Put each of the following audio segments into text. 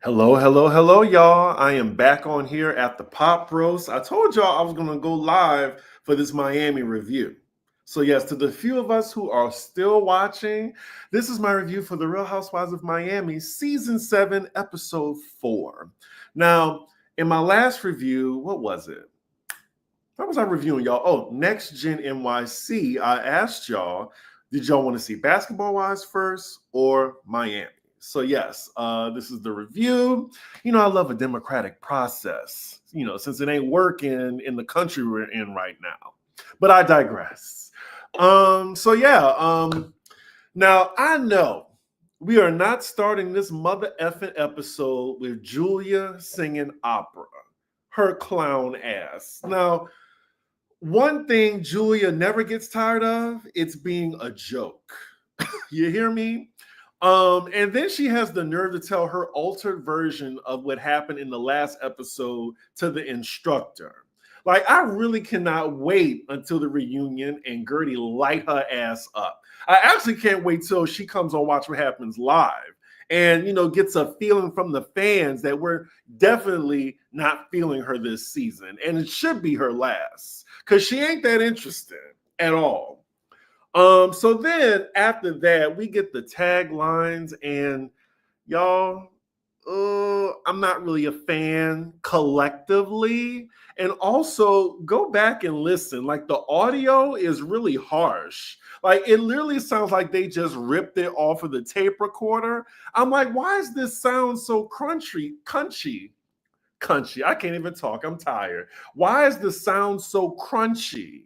Hello, hello, hello, y'all. I am back on here at the Pop Roast. I told y'all I was going to go live for this Miami review. So, yes, to the few of us who are still watching, this is my review for The Real Housewives of Miami, Season 7, Episode 4. Now, in my last review, what was it? What was I reviewing, y'all? Oh, Next Gen NYC. I asked y'all, did y'all want to see Basketball Wives first or Miami? So yes, this is the review. You know, I love a democratic process, since it ain't working in the country we're in right now. But I digress. Now I know we are not starting this mother effing episode with Julia singing opera, her clown ass. Now, one thing Julia never gets tired of, it's being a joke. You hear me? And then she has the nerve to tell her altered version of what happened in the last episode to the instructor. Like, I really cannot wait until the reunion and Guerdy light her ass up. I actually can't wait till she comes on Watch What Happens Live and, gets a feeling from the fans that we're definitely not feeling her this season. And it should be her last because she ain't that interesting at all. So then after that, we get the taglines, and y'all, I'm not really a fan collectively. And also go back and listen. Like, the audio is really harsh. Like, it literally sounds like they just ripped it off of the tape recorder. I'm like, why is this sound so crunchy? I can't even talk. I'm tired. Why is the sound so crunchy?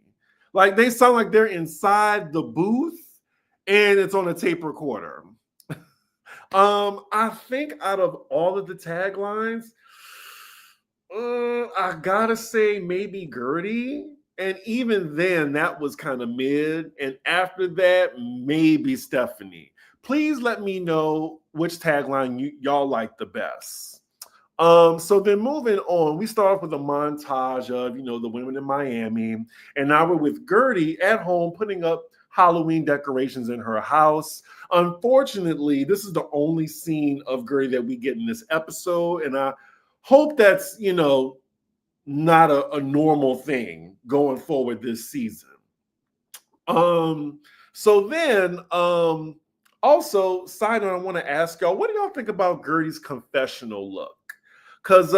Like, they sound like they're inside the booth and it's on a tape recorder. I think out of all of the taglines, I gotta say maybe Guerdy. And even then, that was kind of mid. And after that, maybe Stephanie. Please let me know which tagline y'all like the best. So then moving on, we start off with a montage of, the women in Miami. And now we're with Guerdy at home putting up Halloween decorations in her house. Unfortunately, this is the only scene of Guerdy that we get in this episode. And I hope that's, not a normal thing going forward this season. So then, also, side note, I want to ask y'all, what do y'all think about Guerdy's confessional look? Because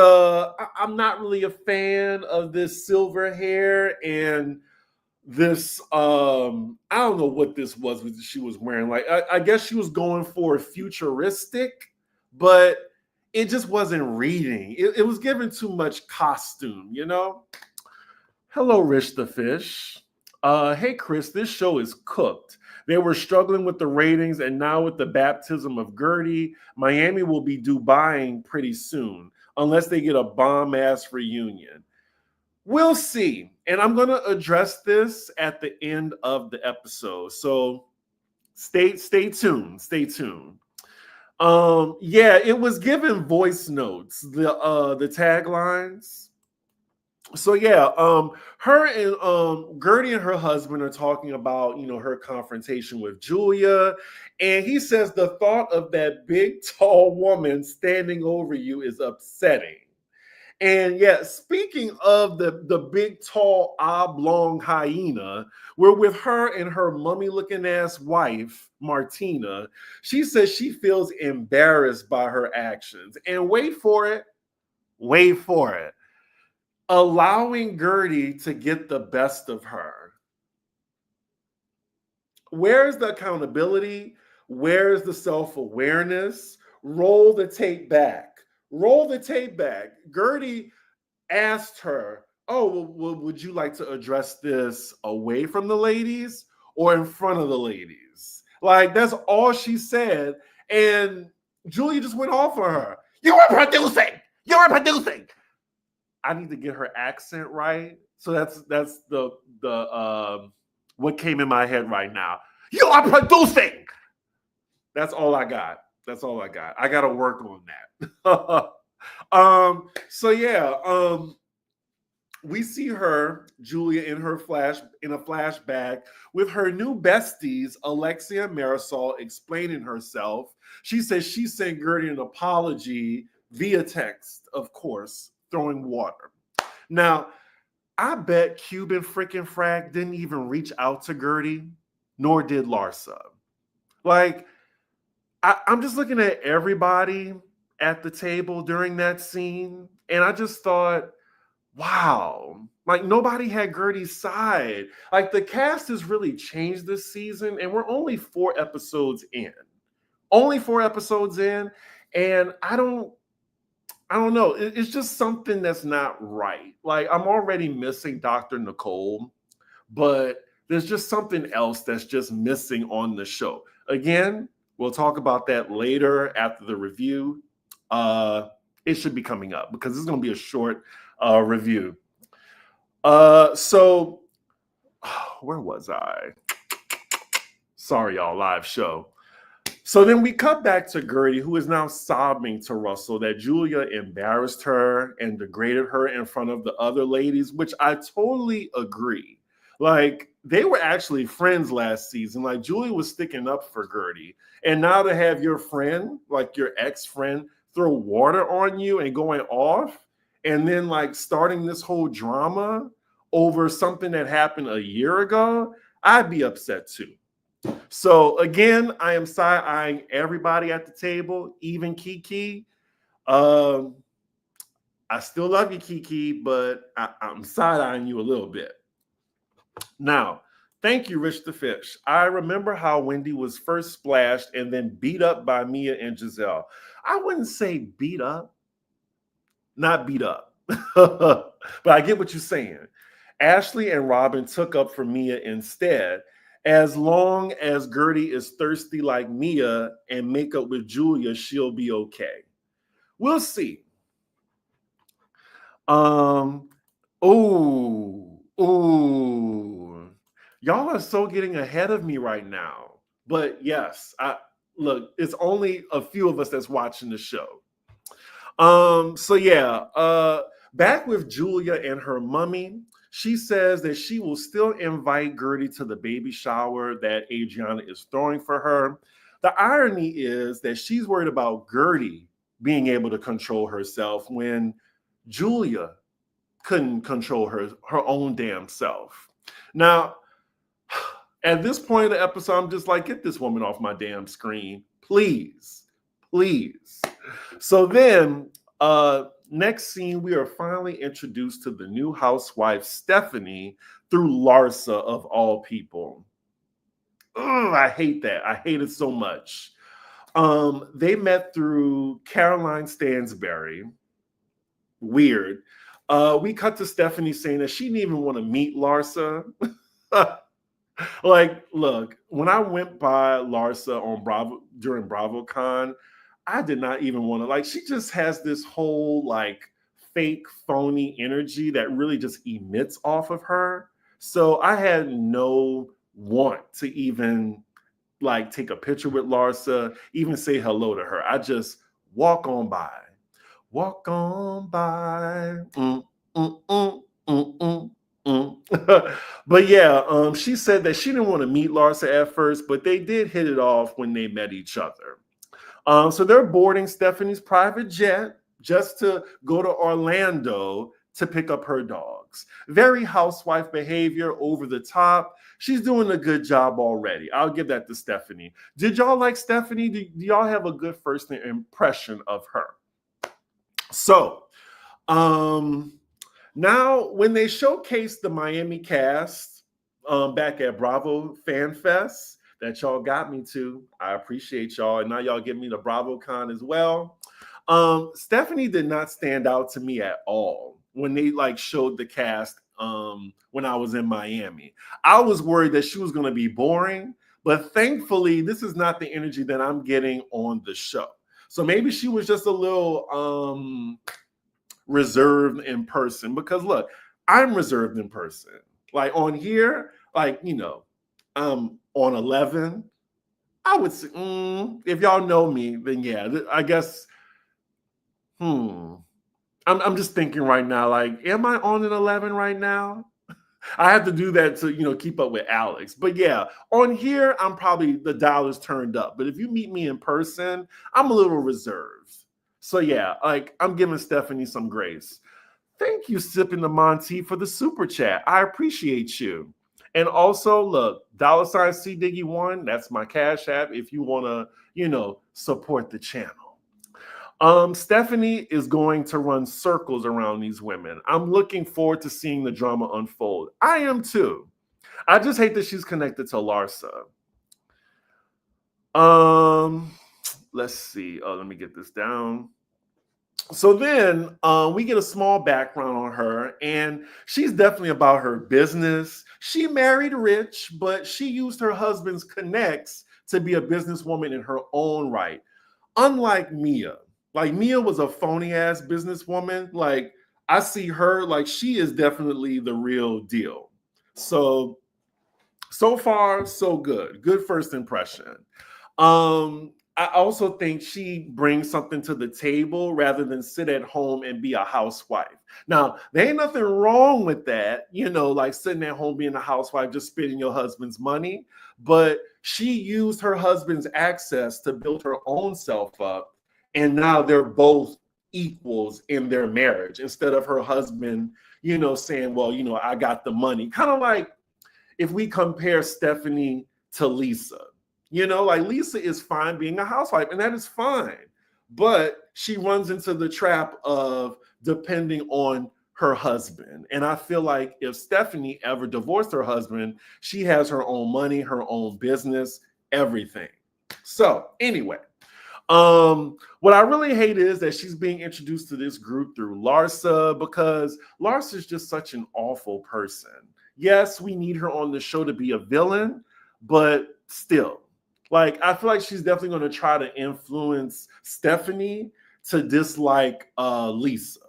I'm not really a fan of this silver hair and this, I don't know what this was she was wearing. Like, I guess she was going for futuristic, but it just wasn't reading. It was giving too much costume, Hello, Rich the Fish. Hey, Chris, this show is cooked. They were struggling with the ratings, and now with the baptism of Guerdy, Miami will be Dubaiing pretty soon, unless they get a bomb-ass reunion. We'll see. And I'm going to address this at the end of the episode. So stay tuned. Stay tuned. Yeah, it was given voice notes, the taglines. So yeah, her and Guerdy and her husband are talking about, her confrontation with Julia, and he says the thought of that big tall woman standing over you is upsetting. And yeah, speaking of the big tall oblong hyena, we're with her and her mummy looking ass wife, Martina. She says she feels embarrassed by her actions. And wait for it, allowing Guerdy to get the best of her. Where's the accountability? Where's the self-awareness? Roll the tape back. Guerdy asked her, oh, well, would you like to address this away from the ladies or in front of the ladies? Like, that's all she said. And Julia just went off on her. You were producing. I need to get her accent right. So that's the what came in my head right now. You are producing. That's all I got. I got to work on that. So yeah, we see her, Julia, in a flashback with her new besties, Alexia and Marisol, explaining herself. She says she sent Guerdy an apology via text, of course, throwing water. Now, I bet Cuban freaking Frag didn't even reach out to Guerdy, nor did Larsa. Like, I'm just looking at everybody at the table during that scene, and I just thought, wow, like nobody had Guerdy's side. Like the cast has really changed this season, and we're only 4 episodes in. Only 4 episodes in, and I don't know. It's just something that's not right. Like I'm already missing Dr. Nicole, but there's just something else that's just missing on the show. Again, we'll talk about that later after the review. It should be coming up because it's going to be a short review. So where was I? Sorry, y'all, live show. So then we cut back to Guerdy, who is now sobbing to Russell that Julia embarrassed her and degraded her in front of the other ladies, which I totally agree. Like, they were actually friends last season. Like, Julia was sticking up for Guerdy. And now to have your friend, like your ex-friend, throw water on you and going off, and then, like, starting this whole drama over something that happened a year ago, I'd be upset too. So again, I am side-eyeing everybody at the table, even Kiki. I still love you, Kiki, but I'm side-eyeing you a little bit. Now, thank you, Rich the Fish. I remember how Wendy was first splashed and then beat up by Mia and Giselle. I wouldn't say beat up, not beat up, but I get what you're saying. Ashley and Robin took up for Mia instead. As long as Guerdy is thirsty like Mia and make up with Julia, she'll be okay. We'll see. Ooh. Y'all are so getting ahead of me right now. But yes, look, it's only a few of us that's watching the show. So yeah, back with Julia and her mummy. She says that she will still invite Guerdy to the baby shower that Adriana is throwing for her. The irony is that she's worried about Guerdy being able to control herself when Julia couldn't control her own damn self. Now, at this point of the episode, I'm just like, get this woman off my damn screen. Please. Please. So then, next scene, we are finally introduced to the new housewife, Stephanie, through Larsa, of all people. Ugh, I hate that. I hate it so much. They met through Caroline Stansberry. Weird. We cut to Stephanie saying that she didn't even want to meet Larsa. Like, look, when I went by Larsa on Bravo during BravoCon, I did not even want to, like, she just has this whole like fake phony energy that really just emits off of her. So I had no want to even like take a picture with Larsa, even say hello to her. I just walk on by. Walk on by. But yeah, she said that she didn't want to meet Larsa at first, but they did hit it off when they met each other. So they're boarding Stephanie's private jet just to go to Orlando to pick up her dogs. Very housewife behavior, over the top. She's doing a good job already. I'll give that to Stephanie. Did y'all like Stephanie? Do y'all have a good first impression of her? So, now when they showcased the Miami cast back at Bravo Fan Fest, that y'all got me to. I appreciate y'all. And now y'all give me the BravoCon as well. Stephanie did not stand out to me at all when they like showed the cast when I was in Miami. I was worried that she was going to be boring, but thankfully this is not the energy that I'm getting on the show. So maybe she was just a little reserved in person, because look, I'm reserved in person. Like on here, like, you know, on 11, I would say, if y'all know me, then yeah, I guess, I'm just thinking right now, like, am I on an 11 right now? I have to do that to, you know, keep up with Alex. But yeah, on here, I'm probably, the dial is turned up. But if you meet me in person, I'm a little reserved. So yeah, like I'm giving Stephanie some grace. Thank you, Sipping the Monty, for the super chat. I appreciate you. And also, look, $ C Diggy one. That's my Cash App. If you want to, support the channel. Stephanie is going to run circles around these women. I'm looking forward to seeing the drama unfold. I am too. I just hate that she's connected to Larsa. Let's see. Oh, let me get this down. So then we get a small background on her, and she's definitely about her business. She married rich, but she used her husband's connects to be a businesswoman in her own right. Unlike Mia, like Mia was a phony ass businesswoman. Like I see her, like she is definitely the real deal. So far, so good. Good first impression. I also think she brings something to the table rather than sit at home and be a housewife. Now, there ain't nothing wrong with that, like sitting at home being a housewife, just spending your husband's money. But she used her husband's access to build her own self up. And now they're both equals in their marriage instead of her husband, saying, well, I got the money. Kind of like if we compare Stephanie to Lisa. Like Lisa is fine being a housewife, and that is fine. But she runs into the trap of depending on her husband. And I feel like if Stephanie ever divorced her husband, she has her own money, her own business, everything. So anyway, what I really hate is that she's being introduced to this group through Larsa, because Larsa is just such an awful person. Yes, we need her on the show to be a villain, but still, like, I feel like she's definitely going to try to influence Stephanie to dislike Lisa.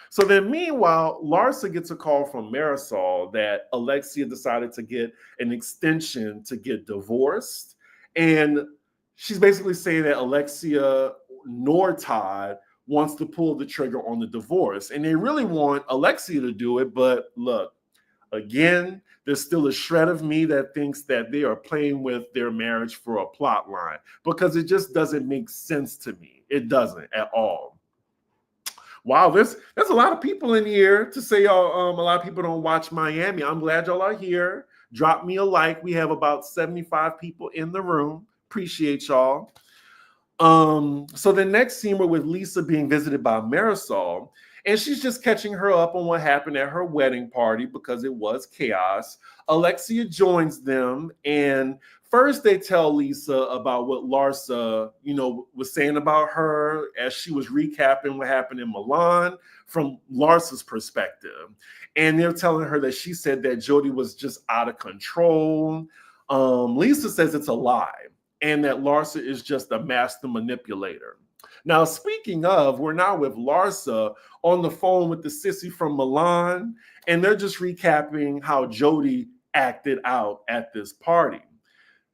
So then meanwhile, Larsa gets a call from Marisol that Alexia decided to get an extension to get divorced. And she's basically saying that Alexia nor Todd wants to pull the trigger on the divorce. And they really want Alexia to do it. But look, again, there's still a shred of me that thinks that they are playing with their marriage for a plot line, because it just doesn't make sense to me. It doesn't at all. Wow, there's a lot of people in here to say y'all. A lot of people don't watch Miami. I'm glad y'all are here. Drop me a like. We have about 75 people in the room. Appreciate y'all. So the next scene, we're with Lisa being visited by Marisol, and she's just catching her up on what happened at her wedding party because it was chaos. Alexia joins them, and first they tell Lisa about what Larsa, was saying about her as she was recapping what happened in Milan from Larsa's perspective. And they're telling her that she said that Jody was just out of control. Lisa says it's a lie, and that Larsa is just a master manipulator. Now, speaking of, we're now with Larsa on the phone with the sissy from Milan, and they're just recapping how Jody acted out at this party.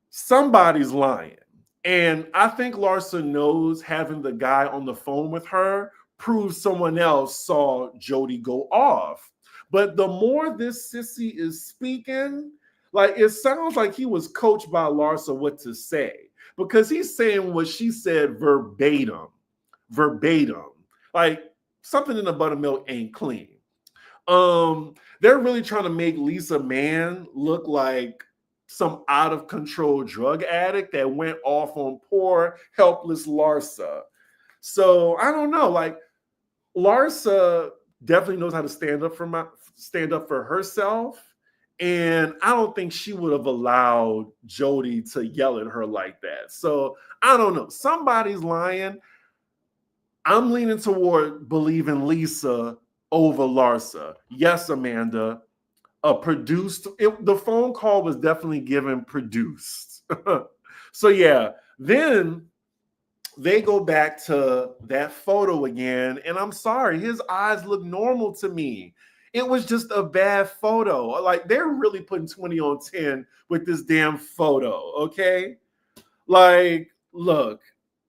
Somebody's lying. And I think Larsa knows having the guy on the phone with her proves someone else saw Jody go off. But the more this sissy is speaking, like it sounds like he was coached by Larsa what to say, because he's saying what she said verbatim. Like something in the buttermilk ain't clean. They're really trying to make Lisa Mann look like some out of control drug addict that went off on poor, helpless Larsa. So I don't know. Like Larsa definitely knows how to stand up for herself. And I don't think she would have allowed Jody to yell at her like that. So I don't know. Somebody's lying. I'm leaning toward believing Lisa over Larsa. Yes, Amanda. The phone call was definitely given produced. So yeah, then they go back to that photo again, and I'm sorry, his eyes look normal to me. It was just a bad photo. Like they're really putting 20 on 10 with this damn photo, okay? Like, look,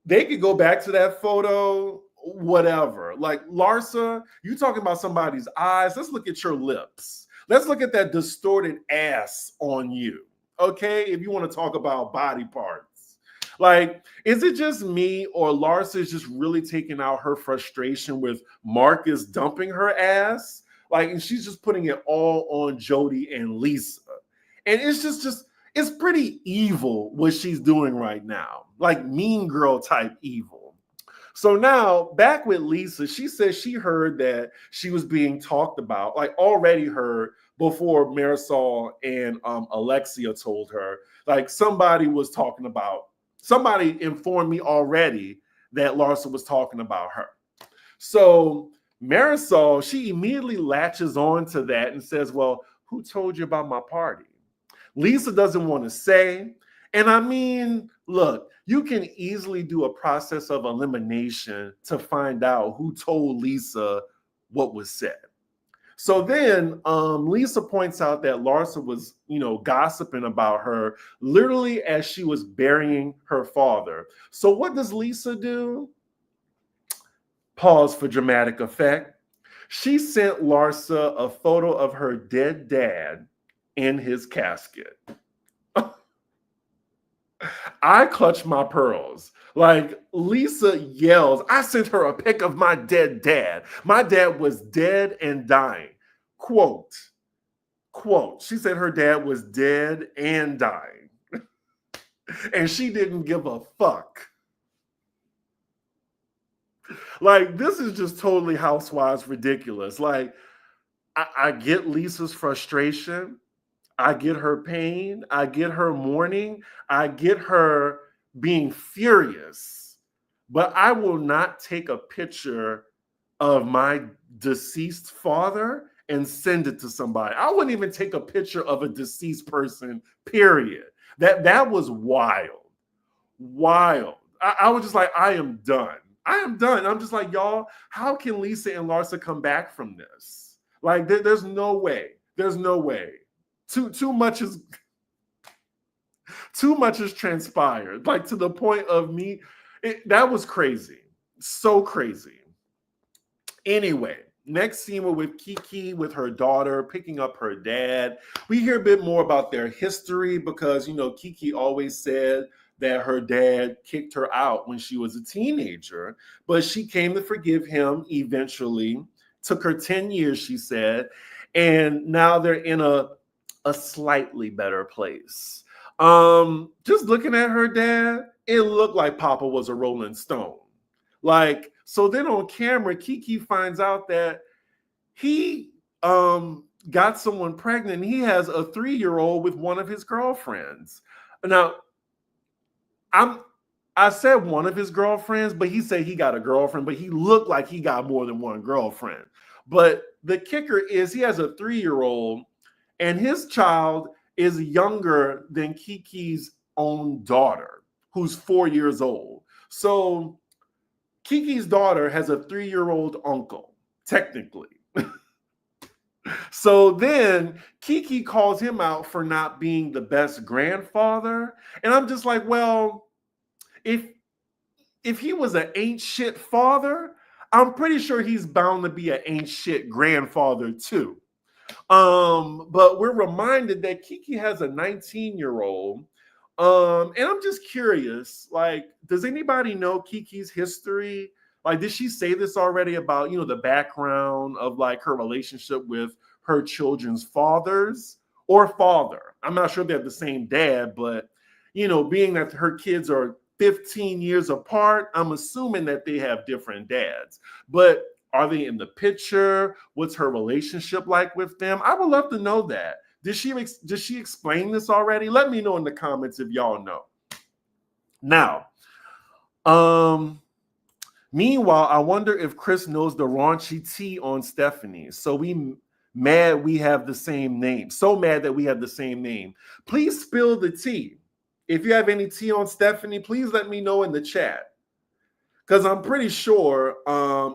they could go back to that photo, whatever. Like Larsa, you talking about somebody's eyes. Let's look at your lips. Let's look at that distorted ass on you, okay? If you want to talk about body parts. Like, is it just me or Larsa is just really taking out her frustration with Marcus dumping her ass? Like, and she's just putting it all on Jody and Lisa. And it's just it's pretty evil what she's doing right now. Like mean girl type evil. So now back with Lisa, she says she heard that she was being talked about, like already heard before Marisol and Alexia told her, like somebody informed me already that Larsa was talking about her. So Marisol, she immediately latches on to that and says, well, who told you about my party? Lisa doesn't want to say. And I mean, look, you can easily do a process of elimination to find out who told Lisa what was said. So then Lisa points out that Larsa was, gossiping about her literally as she was burying her father. So what does Lisa do? Pause for dramatic effect. She sent Larsa a photo of her dead dad in his casket. I clutch my pearls. Like Lisa yells, I sent her a pic of my dead dad. My dad was dead and dying. Quote, she said her dad was dead and dying. And she didn't give a fuck. Like, this is just totally Housewives ridiculous. Like, I get Lisa's frustration. I get her pain. I get her mourning. I get her being furious. But I will not take a picture of my deceased father and send it to somebody. I wouldn't even take a picture of a deceased person, period. That was wild. Wild. I was just like, I am done. I'm just like, y'all, how can Lisa and Larsa come back from this? Like, there's no way. There's no way. Too much is transpired. Like, to the point of me, that was crazy. So crazy. Anyway, next scene we're with Kiki with her daughter picking up her dad. We hear a bit more about their history because, Kiki always said that her dad kicked her out when she was a teenager, but she came to forgive him eventually. Took her 10 years, she said, and now they're in a slightly better place. Just looking at her dad, it looked like Papa was a Rolling Stone. Like, so then on camera, Kiki finds out that he got someone pregnant. He has a 3-year-old with one of his girlfriends. Now, I said one of his girlfriends, but he said he got a girlfriend, but he looked like he got more than one girlfriend. But the kicker is he has a 3-year-old, and his child is younger than Kiki's own daughter, who's 4 years old. So Kiki's daughter has a 3-year-old uncle, technically. So then Kiki calls him out for not being the best grandfather. And I'm just like, well, if he was an ain't shit father, I'm pretty sure he's bound to be an ain't shit grandfather too. But we're reminded that Kiki has a 19-year-old. And I'm just curious, like, does anybody know Kiki's history? Like, did she say this already about, the background of like her relationship with her children's fathers or father? I'm not sure if they have the same dad, but, being that her kids are 15 years apart, I'm assuming that they have different dads. But are they in the picture? What's her relationship like with them? I would love to know that. Did she explain this already? Let me know in the comments if y'all know. Now, meanwhile, I wonder if Chris knows the raunchy tea on Stephanie. So mad we have the same name. So mad that we have the same name. Please spill the tea. If you have any tea on Stephanie, please let me know in the chat. Because I'm pretty sure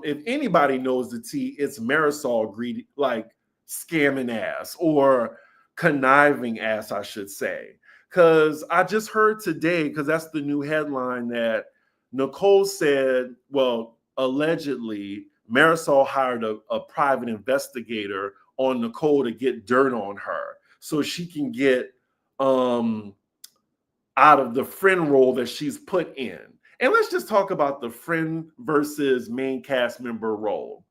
if anybody knows the tea, it's Marisol greedy, like scamming ass or conniving ass, I should say. Because I just heard today, because that's the new headline, that Nicole said, well, allegedly, Marisol hired a private investigator on Nicole to get dirt on her so she can get, out of the friend role that she's put in. And let's just talk about the friend versus main cast member role.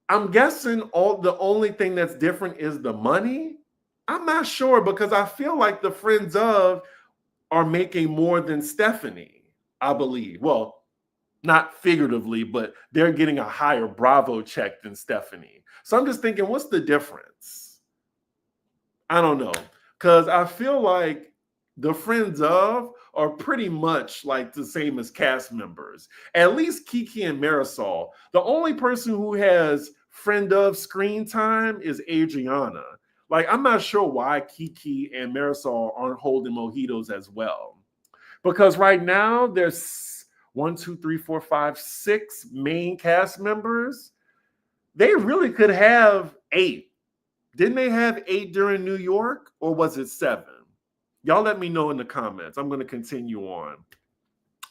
I'm guessing the only thing that's different is the money. I'm not sure because I feel like the friends of are making more than Stephanie, I believe. Well, not figuratively, but they're getting a higher Bravo check than Stephanie. So I'm just thinking, what's the difference? I don't know. Because I feel like the friends of are pretty much like the same as cast members. At least Kiki and Marisol. The only person who has friend of screen time is Adriana. Like, I'm not sure why Kiki and Marisol aren't holding mojitos as well. Because right now there's 1, 2, 3, 4, 5, 6 main cast members. They really could have 8. Didn't they have 8 during New York, or was it 7? Y'all let me know in the comments. I'm going to continue on.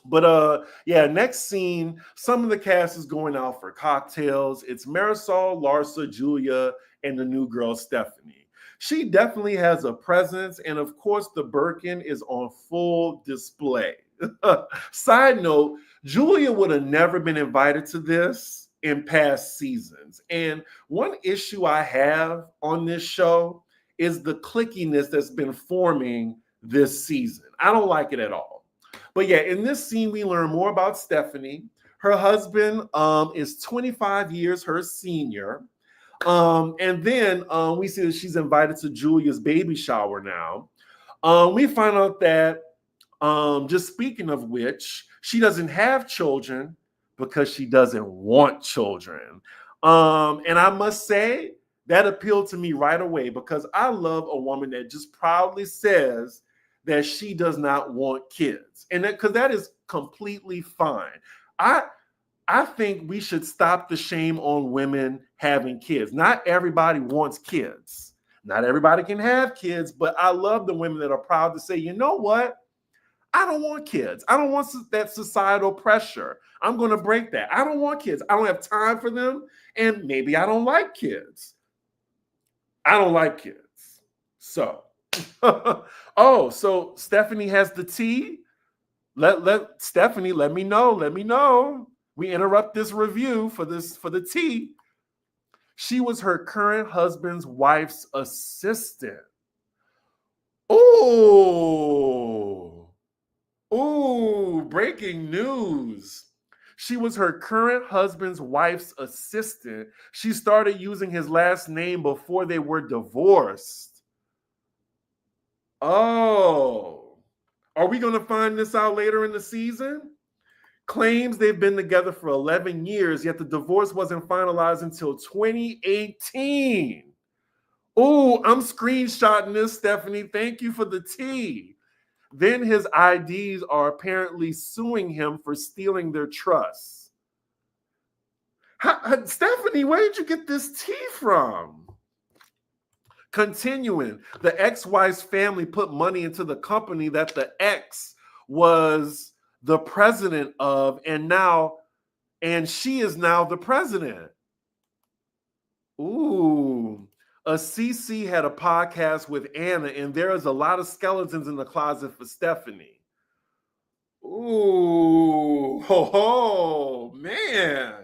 But yeah, next scene, some of the cast is going out for cocktails. It's Marisol, Larsa, Julia, and the new girl, Stephanie. She definitely has a presence, and of course, the Birkin is on full display. Side note, Julia would have never been invited to this in past seasons. And one issue I have on this show is the clickiness that's been forming this season. I don't like it at all. But yeah, in this scene, we learn more about Stephanie. Her husband is 25 years her senior. And then we see that she's invited to Julia's baby shower now. We find out that, just speaking of which, she doesn't have children because she doesn't want children. And I must say, that appealed to me right away because I love a woman that just proudly says that she does not want kids. And because that is completely fine. I think we should stop the shame on women having kids. Not everybody wants kids. Not everybody can have kids, but I love the women that are proud to say, you know what? I don't want kids. I don't want that societal pressure. I'm going to break that. I don't want kids. I don't have time for them. And maybe I don't like kids. I don't like kids. So, oh, so Stephanie has the tea. Let Stephanie, let me know. Let me know. We interrupt this review for the tea. She was her current husband's wife's assistant. Ooh, breaking news. She was her current husband's wife's assistant. She started using his last name before they were divorced. Oh, are we going to find this out later in the season? Claims they've been together for 11 years, yet the divorce wasn't finalized until 2018. Ooh, I'm screenshotting this, Stephanie. Thank you for the tea. Then his IDs are apparently suing him for stealing their trust. Stephanie, where did you get this tea from? Continuing, the ex-wife's family put money into the company that the ex was the president of, and she is now the president. Ooh. A CC had a podcast with Anna, and there is a lot of skeletons in the closet for Stephanie. Ooh, ho, man.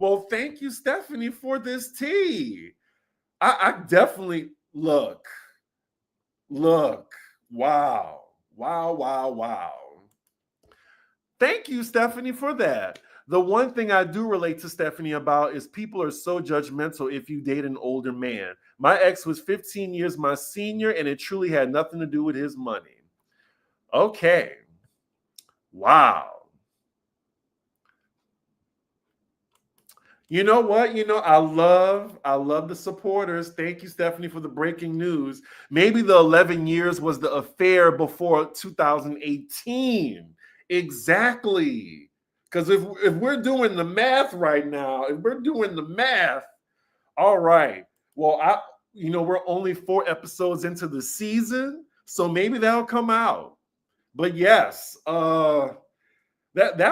Well, thank you, Stephanie, for this tea. I definitely, look. Wow. Thank you, Stephanie, for that. The one thing I do relate to Stephanie about is people are so judgmental if you date an older man. My ex was 15 years my senior, and it truly had nothing to do with his money. Okay. Wow. You know what? I love the supporters. Thank you, Stephanie, for the breaking news. Maybe the 11 years was the affair before 2018. Exactly. Because if we're doing the math right now, all right. Well, we're only 4 episodes into the season, so maybe that'll come out. But yes, that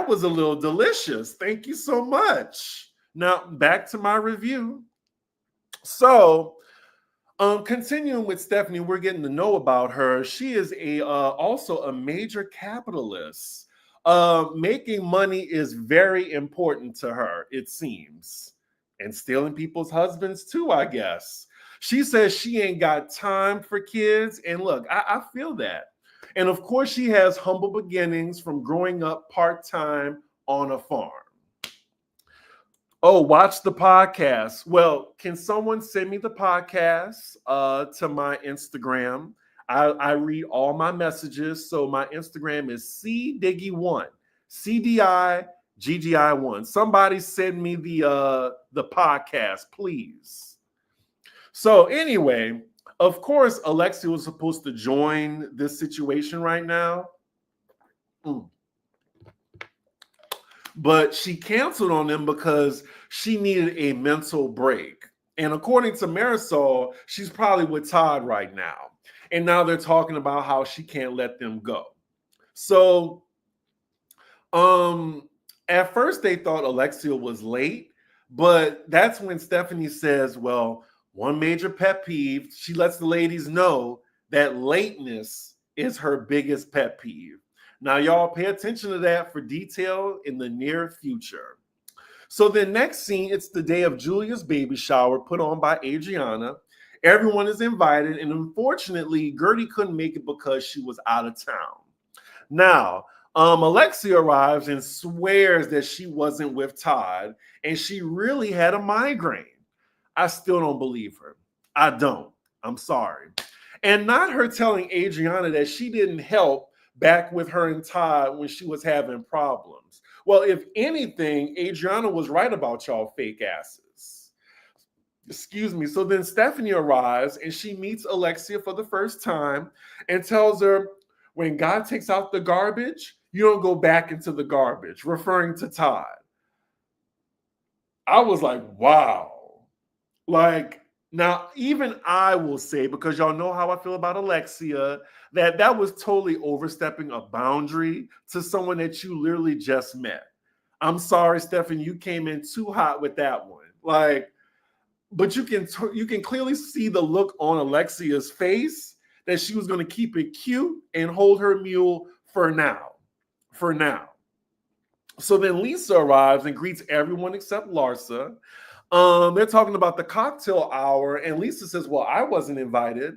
was a little delicious. Thank you so much. Now back to my review. So, Continuing with Stephanie, we're getting to know about her. She is also a major capitalist. Making money is very important to her, it seems, and stealing people's husbands too, I guess. She says she ain't got time for kids, and look, I feel that. And of course, she has humble beginnings from growing up part-time on a farm. Oh, watch the podcast. Well, can someone send me the podcast to my Instagram? I read all my messages. So my Instagram is cdiggy1, CDIGGI1. Somebody send me the podcast, please. So anyway, of course, Alexia was supposed to join this situation right now. But she canceled on them because she needed a mental break. And according to Marisol, she's probably with Todd right now. And now they're talking about how she can't let them go. So at first they thought Alexia was late, but that's when Stephanie says, well, one major pet peeve, she lets the ladies know that lateness is her biggest pet peeve. Now, y'all pay attention to that for detail in the near future. So the next scene, it's the day of Julia's baby shower put on by Adriana. Everyone is invited, and unfortunately, Guerdy couldn't make it because she was out of town. Now, Alexia arrives and swears that she wasn't with Todd, and she really had a migraine. I still don't believe her. I don't. I'm sorry. And not her telling Adriana that she didn't help back with her and Todd when she was having problems. Well, if anything, Adriana was right about y'all fake asses. Excuse me. So then Stephanie arrives and she meets Alexia for the first time and tells her, when God takes out the garbage, you don't go back into the garbage, referring to Todd. I was like, wow. Like, now, even I will say, because y'all know how I feel about Alexia, that was totally overstepping a boundary to someone that you literally just met. I'm sorry, Stephanie, you came in too hot with that one. Like, but you can clearly see the look on Alexia's face that she was going to keep it cute and hold her mule for now. For now. So then Lisa arrives and greets everyone except Larsa. They're talking about the cocktail hour, and Lisa says, well, I wasn't invited.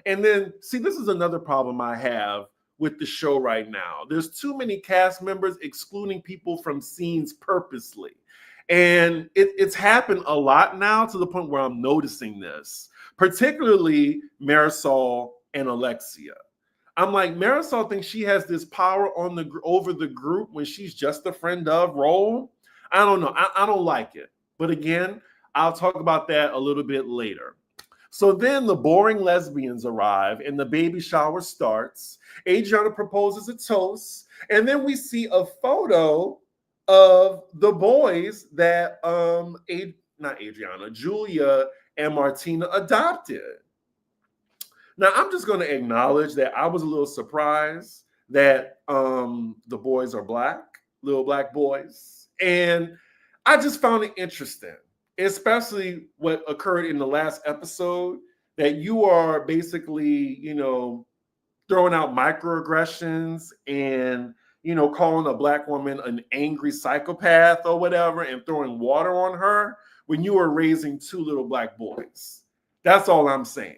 And then, see, this is another problem I have with the show right now. There's too many cast members excluding people from scenes purposely. And it's happened a lot now to the point where I'm noticing this, particularly Marisol and Alexia. I'm like, Marisol thinks she has this power over the group when she's just a friend of role. I don't know. I don't like it. But again, I'll talk about that a little bit later. So then the boring lesbians arrive and the baby shower starts. Adriana proposes a toast. And then we see a photo of the boys that Julia and Martina adopted. Now, I'm just going to acknowledge that I was a little surprised that the boys are black, little black boys. And I just found it interesting, especially what occurred in the last episode, that you are basically, throwing out microaggressions and, calling a black woman an angry psychopath or whatever and throwing water on her when you are raising two little black boys. That's all I'm saying.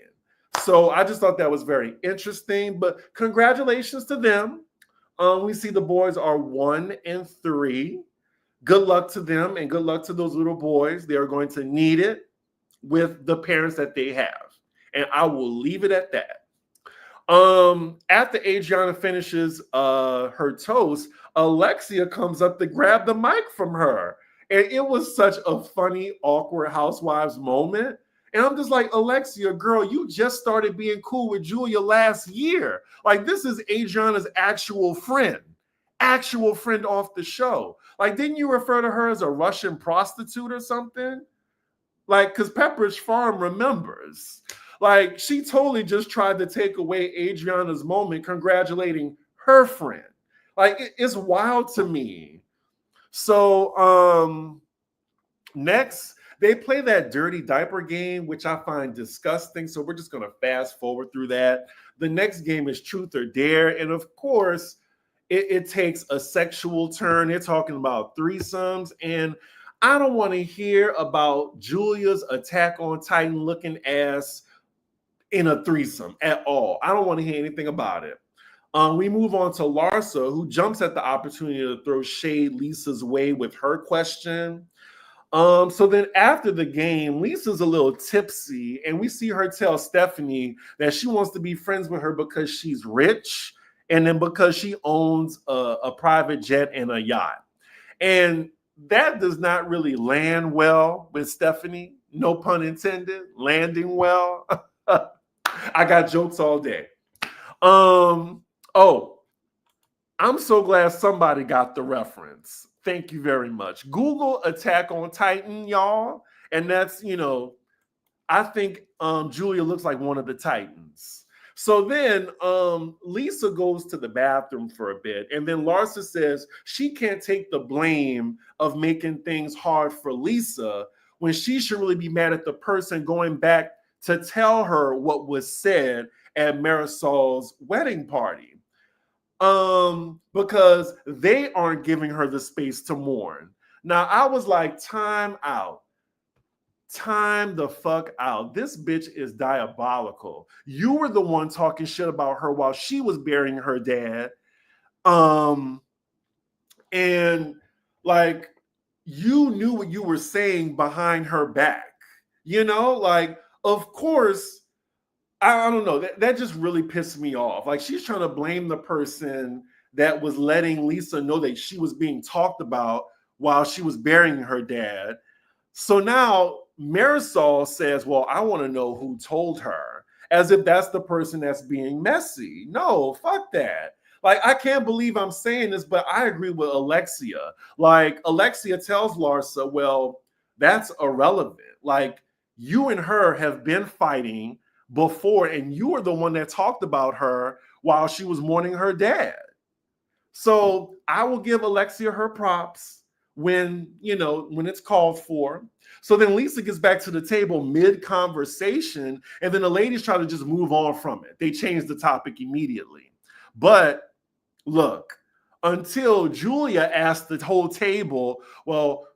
So I just thought that was very interesting, but congratulations to them. We see the boys are 1 and 3. Good luck to them and good luck to those little boys. They are going to need it with the parents that they have. And I will leave it at that. After Adriana finishes her toast, Alexia comes up to grab the mic from her. And it was such a funny, awkward Housewives moment. And I'm just like, Alexia, girl, you just started being cool with Julia last year. Like, this is Adriana's actual friend off the show. Like, didn't you refer to her as a Russian prostitute or something? Like, because Pepperidge Farm remembers. Like, she totally just tried to take away Adriana's moment congratulating her friend. Like, it's wild to me. So, next, They play that dirty diaper game, which I find disgusting. So we're just going to fast forward through that. The next game is Truth or Dare. And of course, it takes a sexual turn. They're talking about threesomes. And I don't want to hear about Julia's Attack on Titan looking ass in a threesome at all. I don't want to hear anything about it. We move on to Larsa, who jumps at the opportunity to throw shade Lisa's way with her question. So then after the game, Lisa's a little tipsy, and we see her tell Stephanie that she wants to be friends with her because she's rich, and then because she owns a private jet and a yacht. And that does not really land well with Stephanie. No pun intended. Landing well. I got jokes all day. Oh, I'm so glad somebody got the reference. Thank you very much. Google Attack on Titan, y'all. And that's, I think Julia looks like one of the Titans. So then Lisa goes to the bathroom for a bit. And then Larsa says she can't take the blame of making things hard for Lisa when she should really be mad at the person going back to tell her what was said at Marisol's wedding party. Because they aren't giving her the space to mourn. Now, I was like, time out. Time the fuck out. This bitch is diabolical. You were the one talking shit about her while she was burying her dad. And like, you knew what you were saying behind her back. Like, of course, I don't know. That just really pissed me off. Like, she's trying to blame the person that was letting Lisa know that she was being talked about while she was burying her dad. So now Marisol says, well, I want to know who told her, as if that's the person that's being messy. No, fuck that. Like, I can't believe I'm saying this, but I agree with Alexia. Like, Alexia tells Larsa, well, that's irrelevant. Like, you and her have been fighting before, and you were the one that talked about her while she was mourning her dad. So I will give Alexia her props when it's called for. So then Lisa gets back to the table mid-conversation, and then the ladies try to just move on from it. They change the topic immediately. But look, until Julia asked the whole table, well,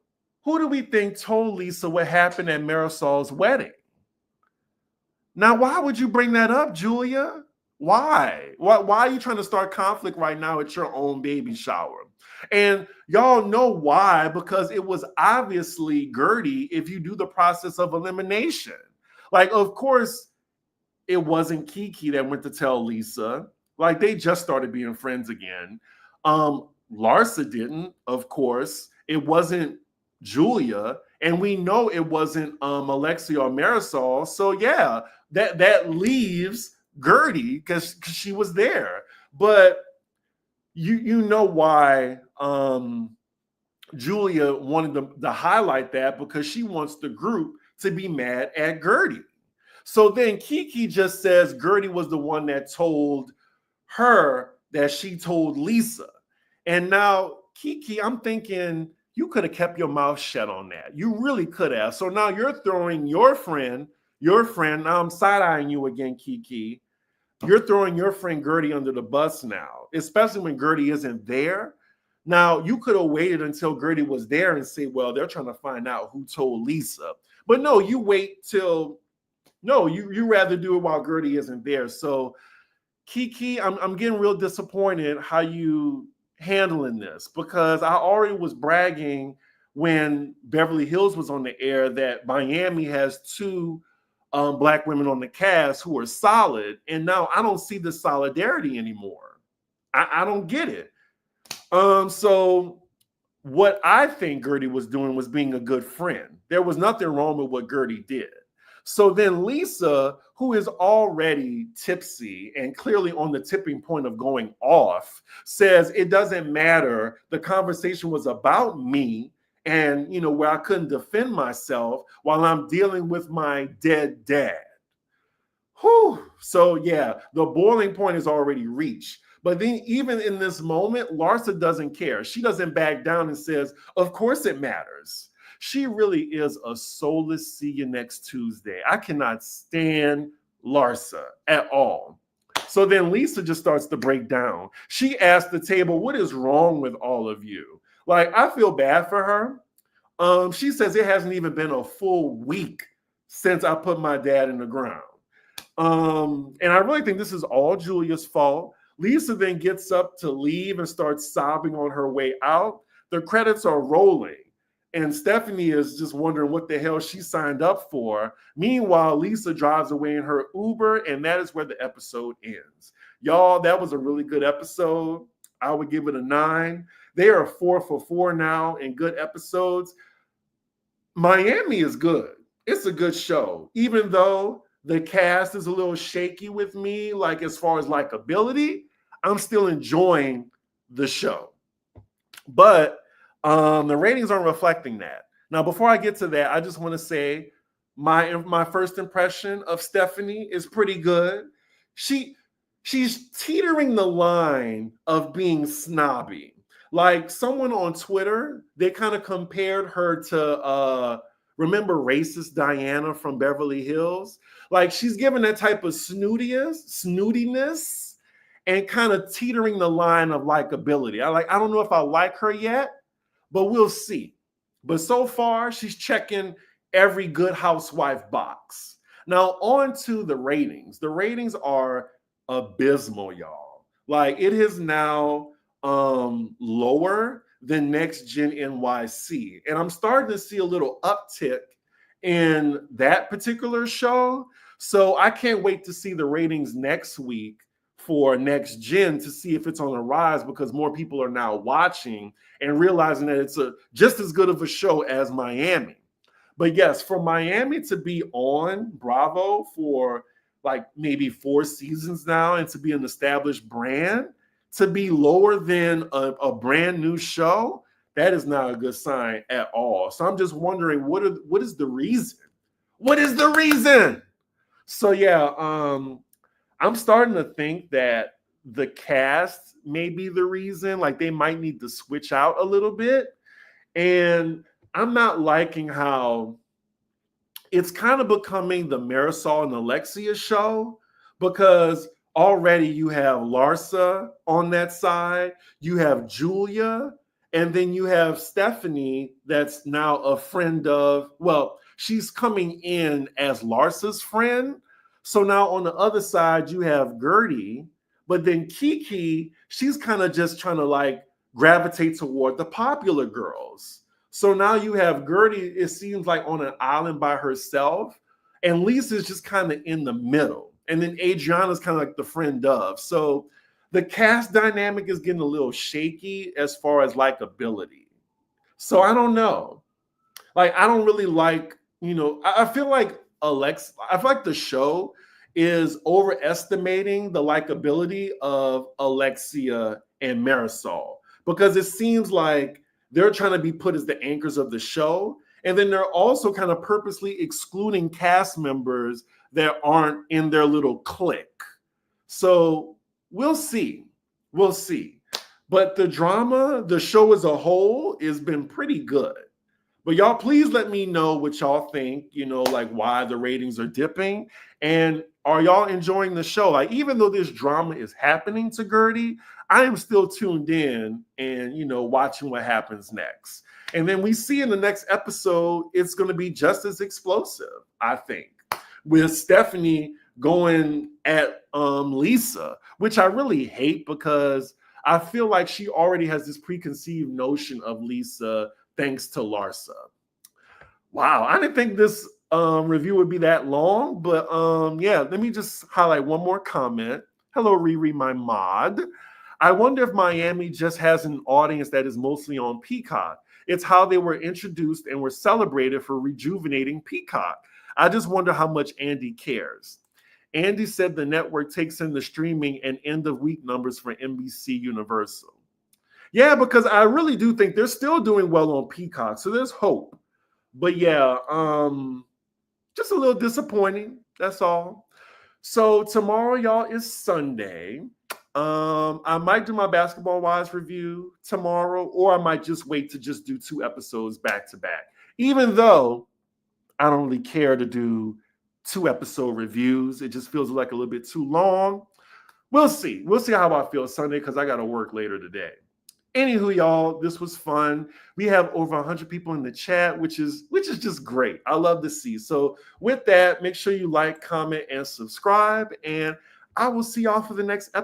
who do we think told Lisa what happened at Marisol's wedding? Now, why would you bring that up, Julia? Why? Why are you trying to start conflict right now at your own baby shower? And y'all know why, because it was obviously Guerdy if you do the process of elimination. Like, of course, it wasn't Kiki that went to tell Lisa. Like, they just started being friends again. Larsa didn't, of course. It wasn't Julia. And we know it wasn't Alexia or Marisol. So, yeah, that leaves Guerdy because she was there. But you know why Julia wanted to highlight that, because she wants the group to be mad at Guerdy. So then Kiki just says Guerdy was the one that told her that she told Lisa. And now, Kiki, I'm thinking you could have kept your mouth shut on that. You really could have. So now you're throwing your friend, now I'm side-eyeing you again, Kiki. You're throwing your friend Guerdy under the bus now, especially when Guerdy isn't there. Now, you could have waited until Guerdy was there and say, well, they're trying to find out who told Lisa. But no, you wait till, you rather do it while Guerdy isn't there. So, Kiki, I'm getting real disappointed how you handling this, because I already was bragging when Beverly Hills was on the air that Miami has two Black women on the cast who are solid, and now I don't see the solidarity anymore. I don't get it. So what I think Guerdy was doing was being a good friend. There was nothing wrong with what Guerdy did. So then Lisa, who is already tipsy and clearly on the tipping point of going off, says it doesn't matter. The conversation was about me, and where I couldn't defend myself while I'm dealing with my dead dad. Whew. So yeah, the boiling point is already reached. But then even in this moment, Larsa doesn't care. She doesn't back down and says, of course it matters. She really is a soulless see you next Tuesday. I cannot stand Larsa at all. So then Lisa just starts to break down. She asked the table, what is wrong with all of you? Like, I feel bad for her. She says it hasn't even been a full week since I put my dad in the ground. And I really think this is all Julia's fault. Lisa then gets up to leave and starts sobbing on her way out. The credits are rolling, and Stephanie is just wondering what the hell she signed up for. Meanwhile, Lisa drives away in her Uber, and that is where the episode ends. Y'all, that was a really good episode. I would give it a 9. They are 4 for 4 now in good episodes. Miami is good. It's a good show, even though the cast is a little shaky with me, like as far as likability. I'm still enjoying the show. But the ratings aren't reflecting that. Now, before I get to that, I just want to say my first impression of Stephanie is pretty good. She's teetering the line of being snobby. Like someone on Twitter, they kind of compared her to remember racist Diana from Beverly Hills? Like she's given that type of snootiness and kind of teetering the line of likability. I don't know if I like her yet, but we'll see. But so far, she's checking every good housewife box. Now, on to the ratings. The ratings are abysmal, y'all. Like it is now lower than Next Gen NYC. And I'm starting to see a little uptick in that particular show. So I can't wait to see the ratings next week for Next Gen to see if it's on a rise, because more people are now watching and realizing that it's just as good of a show as Miami. But yes, for Miami to be on Bravo for like maybe 4 seasons now and to be an established brand, to be lower than a brand new show, that is not a good sign at all. So I'm just wondering, what is the reason? What is the reason? So yeah, I'm starting to think that the cast may be the reason. Like they might need to switch out a little bit. And I'm not liking how it's kind of becoming the Marisol and Alexia show, because already you have Larsa on that side, you have Julia, and then you have Stephanie that's now a friend of, well, she's coming in as Larsa's friend. So now on the other side, you have Guerdy, but then Kiki, she's kind of just trying to like gravitate toward the popular girls. So now you have Guerdy, it seems like on an island by herself, and Lisa's just kind of in the middle. And then Adriana's kind of like the friend of. So the cast dynamic is getting a little shaky as far as likability. So I don't know. Like, I don't really like, I feel like the show is overestimating the likability of Alexia and Marisol, because it seems like they're trying to be put as the anchors of the show. And then they're also kind of purposely excluding cast members that aren't in their little clique. So we'll see. We'll see. But the drama, the show as a whole, has been pretty good. But y'all, please let me know what y'all think, like why the ratings are dipping. And are y'all enjoying the show? Like, even though this drama is happening to Guerdy, I am still tuned in and, watching what happens next. And then we see in the next episode, it's going to be just as explosive, I think, with Stephanie going at Lisa, which I really hate, because I feel like she already has this preconceived notion of Lisa thanks to Larsa. Wow, I didn't think this review would be that long, but yeah, let me just highlight one more comment. Hello, Riri, my mod. I wonder if Miami just has an audience that is mostly on Peacock. It's how they were introduced and were celebrated for rejuvenating Peacock. I just wonder how much Andy cares. Andy said the network takes in the streaming and end-of-week numbers for NBC Universal. Yeah, because I really do think they're still doing well on Peacock, so there's hope. But yeah, just a little disappointing, that's all. So tomorrow, y'all, is Sunday. I might do my Basketball Wives review tomorrow, or I might just wait to just do 2 episodes back to back. Even though I don't really care to do 2-episode reviews, it just feels like a little bit too long. We'll see. We'll see how I feel Sunday because I got to work later today. Anywho, y'all, this was fun. We have over 100 people in the chat, which is just great. I love to see. So with that, make sure you like, comment, and subscribe. And I will see y'all for the next episode.